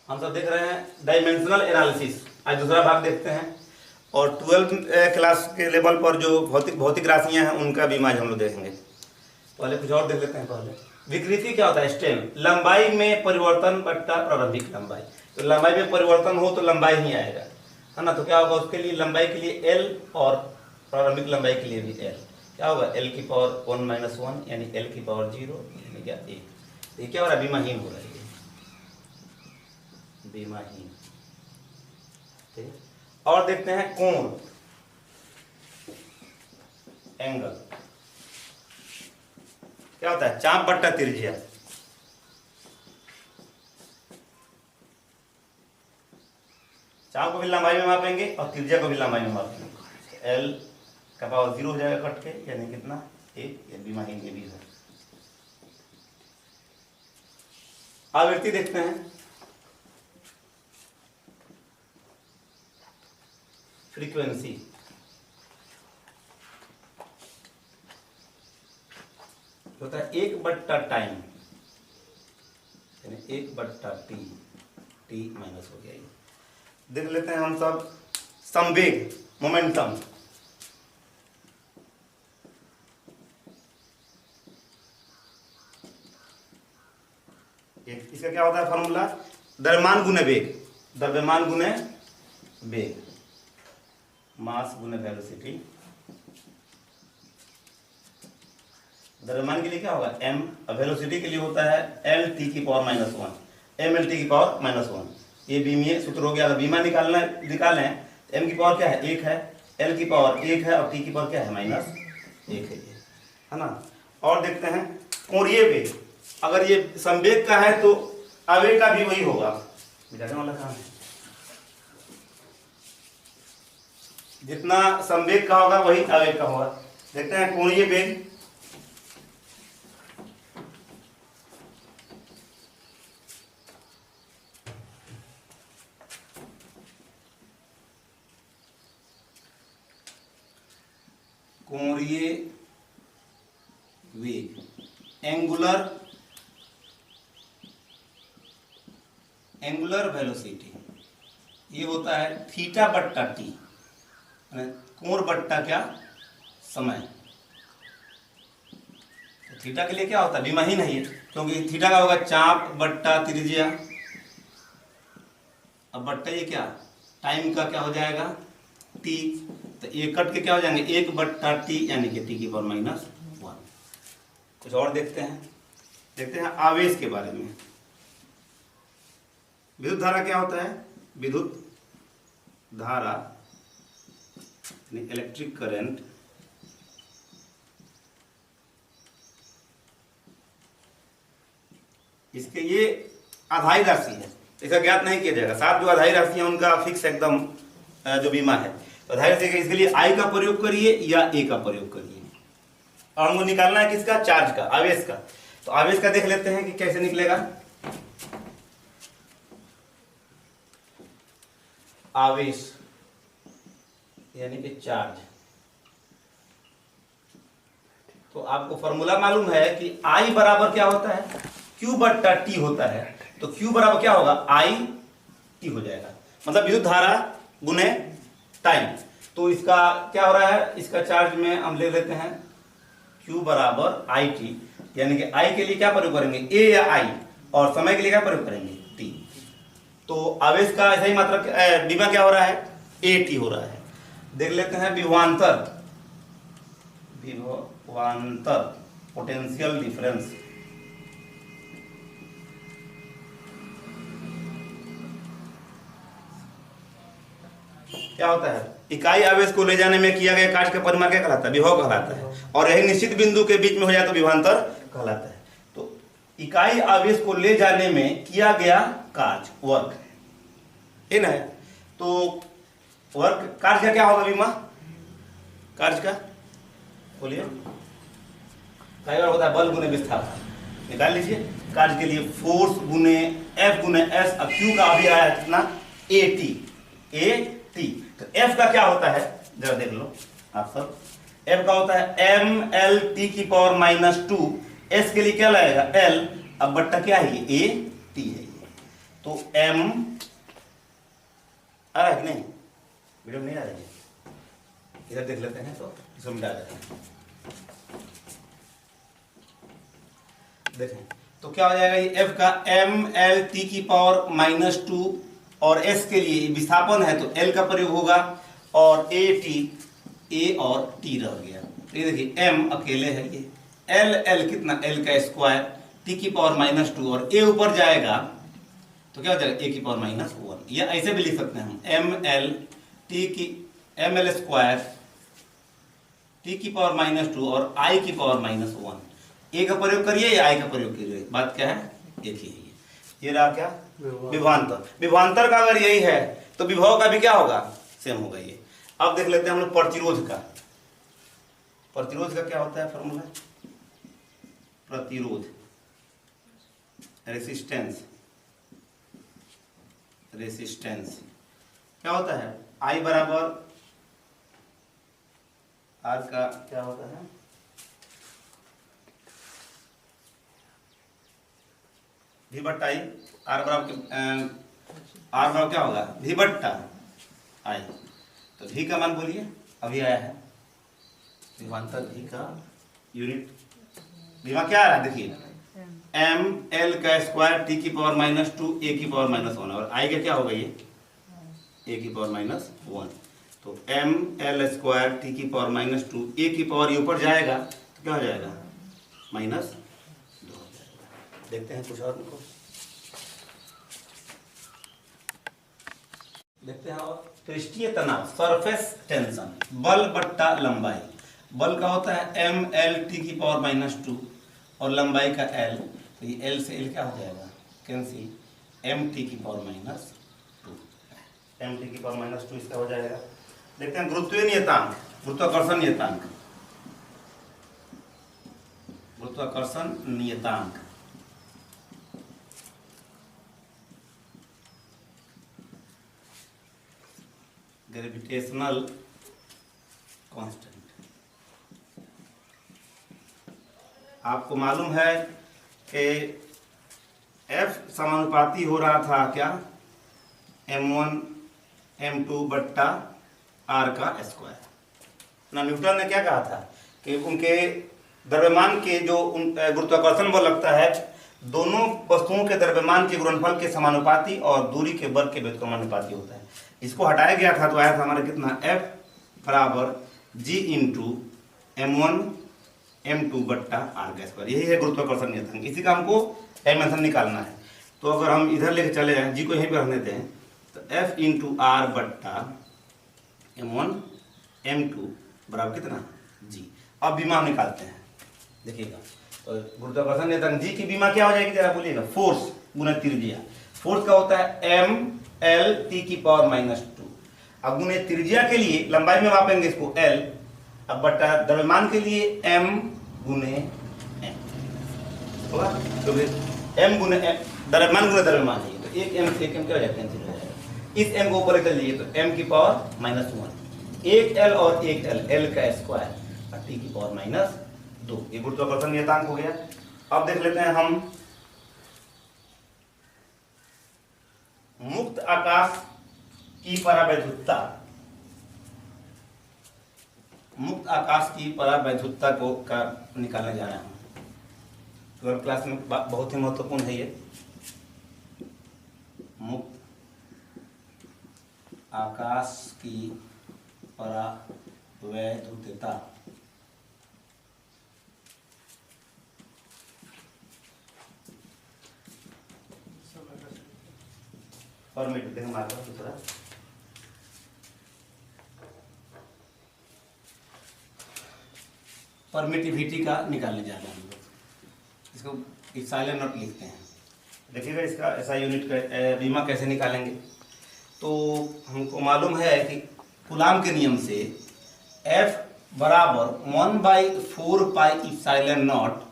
हम सब देख रहे हैं डायमेंशनल एनालिसिस। आज दूसरा भाग देखते हैं और 12th क्लास के लेवल पर जो भौतिक राशियां हैं उनका भी आज हम लोग देखेंगे। पहले कुछ और देख लेते हैं। पहले विकृति क्या होता है? स्टेम, लंबाई में परिवर्तन बट्टा प्रारंभिक लंबाई। तो लंबाई में परिवर्तन हो तो लंबाई ही आएगा, है ना। तो क्या होगा उसके लिए? लंबाई के लिए L और प्रारंभिक लंबाई के लिए भी L। क्या होगा? L की पावर 1-1 यानी L की पावर 0 यानी क्या 1। ये क्या हो रहा है? विमाहीन हो रहा है, विमाहीन। ठीक। और देखते हैं कोण, एंगल क्या होता है? चाप बट्टा त्रिज्या। चाप को भी लंबाई में मापेंगे और त्रिज्या को भी लंबाई में मापेंगे। L का पावर 0 हो जाएगा कट के, यानी कितना? 1। या विमाहीन के भी है। आवृत्ति देखते हैं। फ्रीक्वेंसी होता है 1/टाइम यानी 1/t, t माइनस हो गया। ये देख लेते हैं हम सब। संवेग, मोमेंटम, इसका क्या होता है फॉर्मूला? द्रव्यमान गुने वेग, द्रव्यमान गुने वेग, मास गुने वेलोसिटी। द्रव्यमान के लिए क्या होगा? m, वेलोसिटी के लिए होता है Lt की पावर -1, mLt की पावर -1। ये बीमीय सूत्र हो गया। अगर बीमा निकालें तो m की पावर क्या है? 1 है, L की पावर 1 है और t की पावर क्या है? -1 है ना। और देखते हैं कोणीय वेग। अगर ये संवेग का है तो आवेग का भी वही होगा। मिटाने वाला कहाँ है? जितना संवेग का होगा वही आवेग का होगा। देखते हैं कोणीय वेग। कोणीय वेग, एंगुलर वेलोसिटी, ये होता है θ/t, कोण बट्टा क्या? समय। तो थीटा के लिए क्या होता है? विमाहीन है ये, क्योंकि थीटा का होगा चाप बट्टा त्रिज्या। अब बट्टा ये क्या? टाइम का क्या हो जाएगा? t। तो ये कट के क्या हो जाएंगे? 1/t यानी कि t की पावर -1। कुछ और देखते हैं आवेश के बारे में। विद्युत धारा क्या होता है? विद्युत धारा इलेक्ट्रिक करंट इसके ये आधारी राशि है, इसका ज्ञात नहीं किया जाएगा। 7 जो आधारी राशि है उनका फिक्स एकदम जो बीमा है। तो आधारी राशि इसके लिए I का प्रयोग करिए या A का प्रयोग करिए। और हमको निकालना है किसका? चार्ज का, आवेश का। तो आवेश का देख लेते हैं कि कैसे निकलेगा। आवेश यानी कि चार्ज। तो आपको फॉर्मूला मालूम है कि I बराबर क्या होता है? Q/T होता है। तो Q बराबर क्या होगा? I/T हो जाएगा, मतलब विद्युत धारा गुने टाइम। तो इसका क्या हो रहा है? इसका चार्ज में हम ले लेते हैं Q बराबर I/T, यानी कि I के लिए क्या प्रयोग करेंगे? A या I, और समय के लिए क्या प्रयोग करेंगे? T। तो आवेश का ऐसा ही मात्रा बीमा क्या हो रहा है? AT हो रहा है। देख लेते हैं विभवांतर, पोटेंशियल डिफरेंस। क्या होता है? इकाई आवेश को ले जाने में किया गया कार्य का परिमाण क्या कहलाता है? विभव कहलाता है। और यही निश्चित बिंदु के बीच में हो जाए तो विभवांतर कहलाता है। तो इकाई आवेश को ले जाने में किया गया कार्य, वर्क, है ना। तो वर्क, कार्य का क्या होगा बीमा? कार्य का बोलिए। कई बार होता है बल गुने विस्थापन। निकाल लीजिए। कार्य के लिए फोर्स गुने F गुने S। अब Q का अभी आया है कितना? AT। तो F का क्या होता है? जरा देख लो आप सब। F का होता है mLt की पावर -2। S के लिए क्या लगेगा? L। अब बट्टा क्या है? ये AT है। तो m आ रहा है कि नहीं, वीडियो में नहीं आ रही है, इधर देख लेते हैं तो इसको मिटा देते हैं। देखें तो क्या हो जाएगा, ये f का mLt⁻⁻2 और s के लिए विस्थापन है तो l का प्रयोग होगा और a और t रह गया। तो ये देखिए m अकेले है, ये l कितना l का स्क्वायर t⁻⁻2 और a ऊपर जाएगा तो क्या हो जाएगा a⁻⁻1। या ऐसे भी लिख सकते हैं हम ml स्क्वायर t⁻⁻2 और i⁻⁻1। ए का प्रयोग करिए या आई का प्रयोग करिए, बात क्या है, एक ही है। ये रहा क्या, विभवांतर। विभवांतर का अगर यही है तो विभव का भी क्या होगा, सेम होगा ये। अब देख लेते हैं हम लोग प्रतिरोध का। प्रतिरोध का क्या होता है फॉर्मूला, प्रतिरोध रेसिस्टेंस, रेसिस्टेंस क्या होता है, आई बराबर आर का क्या होता है, भी बट्टा आई, आर बराबर क्या होगा, भी बट्टा आई। तो भी का मान बोलिए, अभी आया है विभवांतर भी का यूनिट, विभा क्या आ रहा है देखिए ml का स्क्वायर t⁻⁻2 a⁻⁻1 और आई का क्या होगा ये a⁻⁻1। तो ml स्क्वायर t⁻⁻2 a ऊपर जाएगा तो क्या हो जाएगा -2 हो जाएगा। देखते हैं कुछ और को देखते हैं। और पृष्ठीय तनाव सरफेस टेंशन, बल बट्टा लंबाई। बल का होता है mLt⁻⁻2 और लंबाई का l, तो ये l से l क्या हो जाएगा कैंसिल, mt⁻⁻2 इसका हो जाएगा। देखते हैं गुरुत्वीय नियतांक, गुरुत्वाकर्षण नियतांक, गुरुत्वाकर्षण नियतांक ग्रेविटेशनल कांस्टेंट। आपको मालूम है कि F समानुपाती हो रहा था क्या, m1 m2 बट्टा r का स्क्वायर ना। न्यूटन ने क्या कहा था कि उनके द्रव्यमान के जो गुरुत्वाकर्षण बल लगता है दोनों वस्तुओं के द्रव्यमान के गुणनफल के समानुपाती और दूरी के वर्ग के व्युत्क्रमानुपाती होता है। इसको हटाया गया था तो आया था हमारा कितना, F बराबर g इंटू m1 m2 बट्टा r का स्क्वायर। यही है गुरुत्वाकर्षण नियतांक, इसी का हमको डायमेंशन निकालना है। तो अगर हम इधर लेके चले जाएं, जी को यहीं पे रहने दें, तो F इंटू आर बट्टा m1 m2 बराबर कितना g। अब बीमा हम निकालते हैं, देखिएगा तो गुरुत्वाकर्षण नियतांक जी की बीमा क्या हो जाएगी जरा बोलिएगा, फोर्स गुना त्रिज्या। फोर्स का होता है mLt⁻⁻2। अब गुने त्रिज्या के लिए लंबाई में मापेंगे इसको l, अब बट्टा द्रव्यमान के लिए m गुने m होगा, तो m गुने द्रव्यमान गुने द्रव्यमान है, तो एक m से एक m क्या हो जाएगा, कैंसिल हो जाएगा। इस m को ऊपर चल जाइए तो m⁻⁻1, एक l और एक l का स्क्वायर और t⁻⁻2। ये गुरुत्वाकर्षण नियतांक हो गया। अब देख लेते हैं हम मुक्त आकाश की परावैद्युतता। मुक्त आकाश की परावैद्युतता को का निकालने जा रहे हैं। 12वीं क्लास में बहुत ही महत्वपूर्ण है ये। मुक्त आकाश की परावैद्युतता। दूसरा परमिटिविटी का निकालने जा रहे हैं हम लोग, इसको साइलेंट नोट लिखते हैं। देखिएगा इसका ऐसा यूनिट बीमा कैसे निकालेंगे। तो हमको मालूम है कि कूलाम के नियम से F बराबर 1/4 पाई epsilon not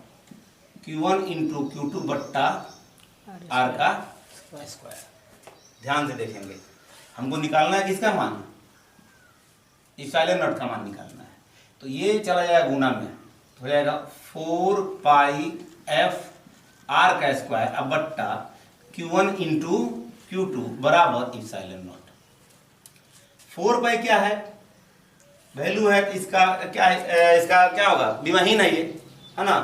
Q1 into Q2 बट्टा R का स्क्वायर। ध्यान से देखेंगे, हमको निकालना है किसका मान, इप्सिलॉन नॉट का मान निकालना है। तो ये चला जाएगा गुना में, तो हो जाएगा 4 पाई F R का स्क्वायर अब बट्टा Q1 इंटू Q2 बराबर इप्सिलॉन नॉट। 4 पाई क्या है, वैल्यू है, इसका क्या है, इसका क्या होगा, विमाहीन है ये, है ना।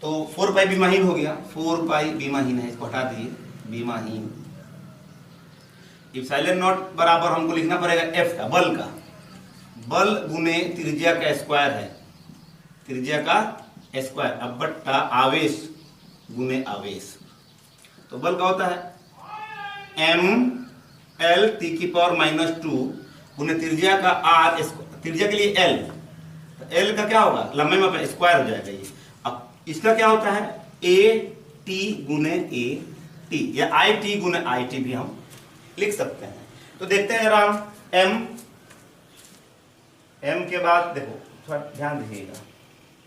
तो 4 पाई विमाहीन हो गया, 4 पाई विमाहीन है, इसको हटा दिए, विमाहीन। इप्सिलॉन नॉट बराबर हमको लिखना पड़ेगा एफ का, बल का, बल गुने त्रिज्या का स्क्वायर है, त्रिज्या का स्क्वायर, अब बट्टा आवेश गुने आवेश। तो बल का होता है m(L)(T⁻²) गुने त्रिज्या का r, त्रिज्या के लिए l, तो l का क्या होगा, लंबाई में स्क्वायर हो जाएगा ये। अब इसका क्या होता है, a(T) गुने a(T) या i(T) गुने i(T) भी हम लिख सकते हैं। तो देखते हैं जरा, m के बाद देखो थोड़ा ध्यान दीजिएगा,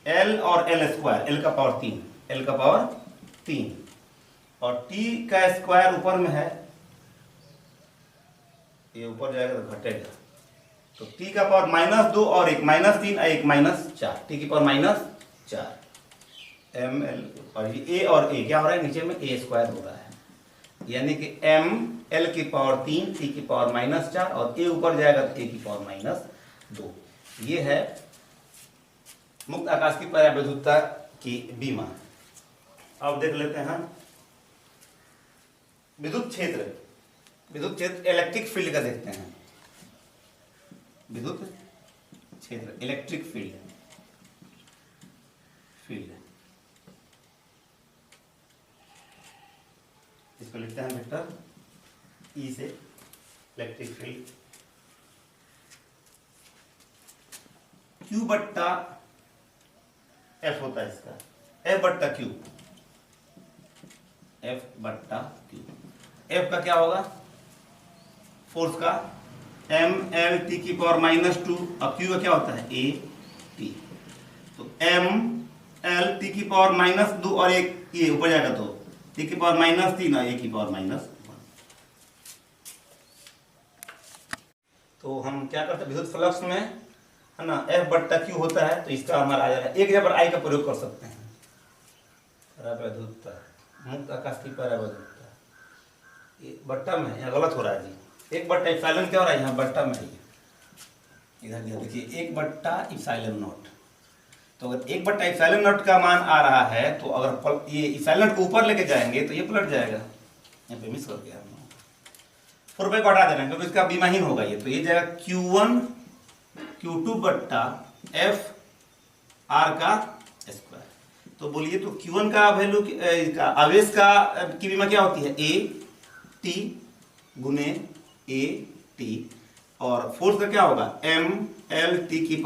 l और l², l का पावर 3, l का पावर 3, और t का स्क्वायर ऊपर में है, ये ऊपर जाएगा तो घटेगा, तो t का पावर -2 और 1 -3 और 1 -4, t की पावर -4 ml, और ये a और a क्या हो रहा है, नीचे में a² हो रहा है, यानी कि ml की पावर 3, t की पावर -4 और a ऊपर जाएगा तो a की पावर -2। ये है मुक्त आकाश की परावैद्युतता की बीमा। अब देख लेते हैं विद्युत क्षेत्र, विद्युत क्षेत्र इलेक्ट्रिक फील्ड का देखते हैं, विद्युत क्षेत्र इलेक्ट्रिक फील्ड, इसको लिखते हैं वेक्टर ई से, इलेक्ट्रिक फील्ड Q बट्टा F होता है इसका, F बट्टा Q, F बट्टा Q। F का क्या होगा, फोर्स का mL(T⁻²), और Q का क्या होता है, A(T). तो mL(T⁻²) और एक ये ऊपर जाएगा तो T⁻³ और A⁻1। तो हम क्या करते हैं, विद्युत फ्लक्स में, है ना, F बट्टा Q होता है, तो इसका हमारा आ जाएगा, एक जगह पर I का प्रयोग कर सकते हैं, परावैद्युतता, मुक्त आकाश की परावैद्युतता, ये बट्टा में यहाँ गलत हो रहा है जी, 1 बट्टा इप्सिलॉन क्या हो रहा है, यहाँ बट्टा में है, इधर देखिए 1 बट्टा इप्सिलॉन नॉट। तो अगर 1 बट्टा इप्सिलॉन नॉट का मान आ रहा है, तो अगर ये इप्सिलॉन नॉट को ऊपर लेके जाएंगे तो ये पलट जाएगा, यहाँ पे मिस कर गया हम, 4 पाई को हटा देना क्योंकि इसका विमाहीन होगा ये, तो ये जाएगा Q1 Q2 बट्टा F R का स्क्वायर। तो बोलिए, तो Q1 का वैल्यू, आवेश का की विमा क्या होती है, A(T) गुने A(T), और फोर्स का क्या होगा, mL(T⁻²),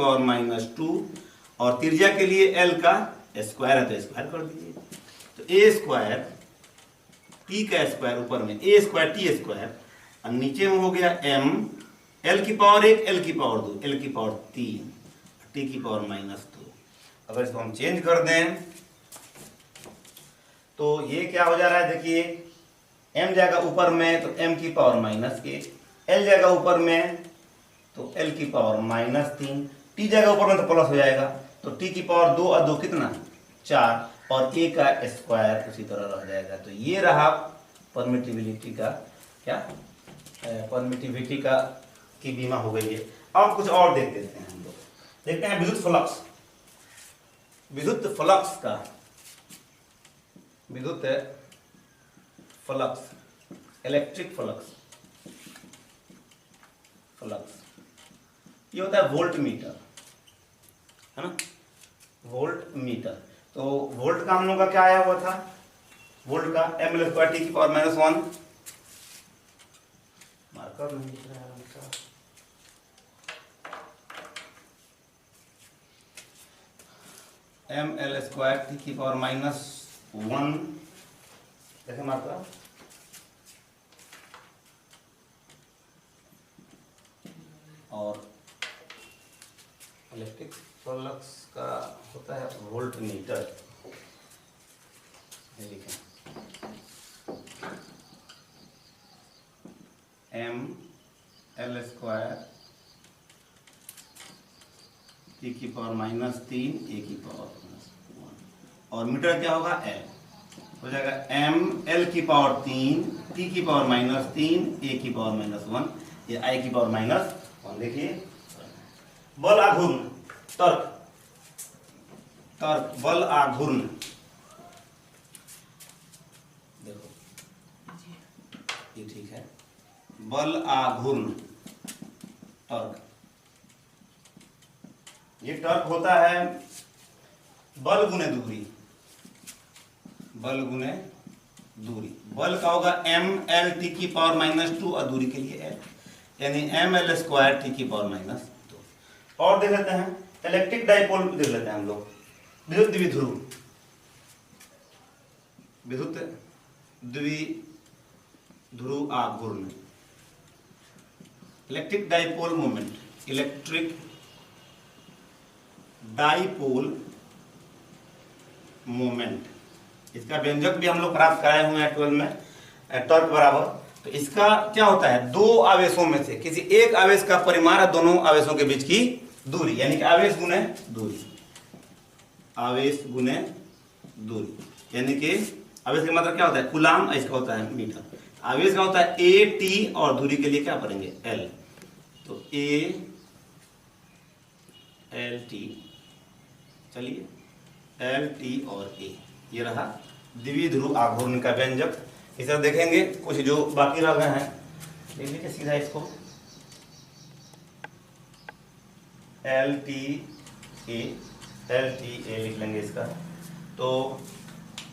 और त्रिज्या के लिए L का स्क्वायर है, तो स्क्वायर कर दीजिए, तो A² T का स्क्वायर ऊपर में A² T², और नीचे में हो गया m L की पावर 1, L की पावर 2, L की पावर 3, T की पावर -2। अगर इसको हम चेंज कर दें तो ये क्या हो जा रहा है, देखिए m जाएगा ऊपर में तो m की पावर -1, L जाएगा ऊपर में तो L की पावर -3, T जाएगा ऊपर में तो प्लस हो जाएगा, तो T की पावर 2 और 2 कितना, 4, और A का स्क्वायर उसी तरह रह जाएगा। तो ये रहा परमिटिविटी का, क्या परमिटिविटी का की बीमा हो गई है। अब कुछ और देख लेते हैं हम लोग, देखते हैं विद्युत फ्लक्स, विद्युत फ्लक्स का, विद्युत फ्लक्स, इलेक्ट्रिक फ्लक्स, ये होता है वोल्ट मीटर, है ना, वोल्ट मीटर। तो वोल्ट का हम लोग का क्या आया हुआ था, वोल्ट का mL²T⁻⁻1, मार्कर नहीं दिख रहा है उनका, mL²T⁻⁻1, देखें मार्कर, और इलेक्ट्रिक फ्लक्स का होता है वोल्ट मीटर, ये लिखें mL²T⁻³ A⁻1, और मीटर क्या होगा L, हो जाएगा एम एल की पावर 3 टी की पावर -3 ए की पावर -1 ये आई की पावर -1। देखिए बल आघूर्ण तर्क तर्क बल आघूर्ण, देखो ये ठीक है, बल आघूर्ण टॉर्क, ये टॉर्क होता है बल गुने दूरी, बल गुने दूरी। बल का होगा एम एल टी की पावर -2 और दूरी के लिए एल, यानी एम एल स्क्वायर टी की पावर -2। और देख लेते हैं इलेक्ट्रिक डाइपोल, देख लेते हैं हम लोग विद्युत द्विध्रुव, विद्युत द्विध्रुव आघूर्ण, electric dipole moment, electric dipole moment, इसका व्यंजक भी हम लोग प्राप्त कराए हुए हैं 12 में, टॉर्क बराबर। तो इसका क्या होता है, दो आवेशों में से किसी एक आवेश का परिमाण और दोनों आवेशों के बीच की दूरी, यानी कि आवेश गुने दूरी, आवेश गुने दूरी, यानी कि आवेश का मतलब क्या होता है कूलाम, इसका होता है मीटर। आवेश का होता है ए टी और दूरी के लिए क्या पढ़ेंगे एल, तो ए एल टी, चलिए एल टी और ए, ये रहा द्विध्रुव आघूर्ण का व्यंजक। इस तरह देखेंगे कुछ जो बाकी रह गए हैं, देख लीजिए सीधा इसको एल टी ए लिख लेंगे इसका। तो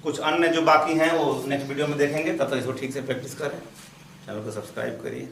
कुछ अन्य जो बाकी हैं वो नेक्स्ट वीडियो में देखेंगे, तब तक इसको ठीक से प्रैक्टिस करें, चैनल को सब्सक्राइब करिए।